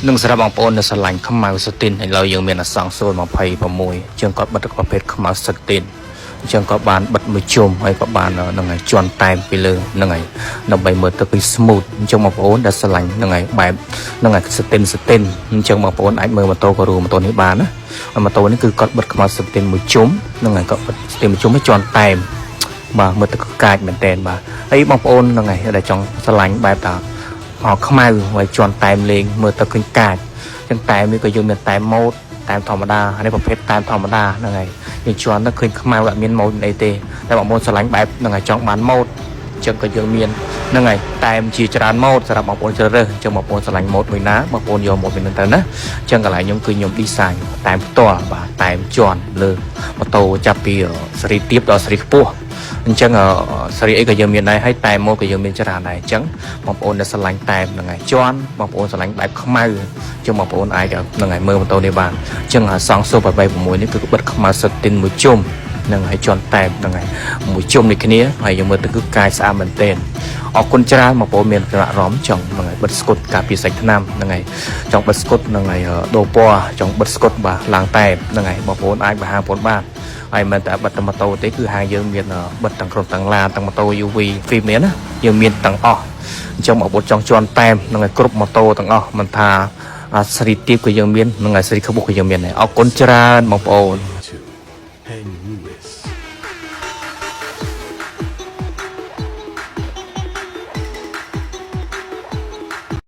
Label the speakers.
Speaker 1: នឹងសម្រាប់បងប្អូននៅស្រឡាញ់ខ្មៅស្ទីនឥឡូវយើងមានអសង្ស026ជាងគាត់បិទប្រភេទខ្មៅស្ទីនអញ្ចឹងក៏បានបិទមួយជុំហើយក៏បាននឹងហើយជន់តែមពីលើនឹងហើយដើម្បីមើលទៅពី smooth អញ្ចឹងបងប្អូនដែលស្រឡាញ់នឹងហើយបែបនឹងហើយស្ទីនអញ្ចឹងបងប្អូនអាចមើលម៉ូតូក៏រួមម៉ូតូនេះបានណាហើយម៉ូតូនេះគឺគាត់បិទខ្មៅស្ទីនមួយជុំនឹងហើយក៏បិទស្ទីនមួយជុំឲ្យជន់តែមបាទមើលទៅកាចមែនតើបាទហើយបងប្អូននឹងហើយដែលចង់ស្រឡាញ់បែបតាខ្មៅហើយជន់តែមលេងមើលទៅឃើញកាចអញ្ចឹងតែមនេះក៏យើងមានតែម៉ូតតែមធម្មតាហើយប្រភេទតែមធម្មតាហ្នឹងហើយយើងជន់ទៅឃើញខ្មៅអត់មានម៉ូតអីទេតែបងប្អូនស្រឡាញ់បែបហ្នឹងហើយចង់បានម៉ូតអញ្ចឹងក៏យើងមានហ្នឹងហើយតែមជាច្រើនម៉ូតសម្រាប់បងប្អូនជ្រើសរើសអញ្ចឹងបងប្អូនស្រឡាញ់ម៉ូតមួយណាបងប្អូនយកម៉ូតមួយហ្នឹងទៅណាអញ្ចឹងកន្លែងខ្ញុំគឺខ្ញុំ design តែមផ្ទាល់បាទតែមជន់លើម៉ូតូចាប់ពីស៊េរីទាបដល់ស៊េរីខ្ពស់អញ្ចឹងស៊េរីអីក៏យើងមានដែរហើយតែម៉ូតក៏យើងមានច្រើនដែរអញ្ចឹងបងប្អូនដែលស្រឡាញ់តែមហ្នឹងហើយជន់បងប្អូនស្រឡាញ់បែបខ្មៅអញ្ចឹងបងប្អូនអាចហ្នឹងហើយមើលម៉ូតូនេះបានអញ្ចឹងសង់086នេះគឺបិទខ្មៅស្ទីនមួយជុំហ្នឹងហើយជន់តែមហ្នឹងហើយមួយជុំនេះគ្នាហើយយើងមើលទៅគឺកាយស្អាតមែនទែនអរគុណច្រើនបងប្អូនមានចំណាក់អារម្មណ៍ចង់ហ្នឹងហើយបិទស្គុតការពារសាច់ថ្នាំហ្នឹងហើយចង់បិទស្គុតហ្នឹងហើយដូរពណ៌ចង់បិទស្គុតបាទឡើងតែមហ្នឹងហើយបងប្អូនអាចបង្ហាញបងប្អូនបានហើយមិនតែបិទតែម៉ូតូទេគឺហាងយើងមានបិទទាំងក្រុមទាំងឡានទាំងម៉ូតូ UV ហ្វ៊ីមានណាយើងមានទាំងអស់អញ្ចឹងបងប្អូនចង់ជន់តែមហ្នឹងហើយគ្រប់ម៉ូតូទាំងអស់មិនថាស៊េរីទាបក៏យើងមានហ្នឹងហើយស៊េរីខ្ពស់ក៏យើងមានដែរអរគុណច្រើនបងប្អូន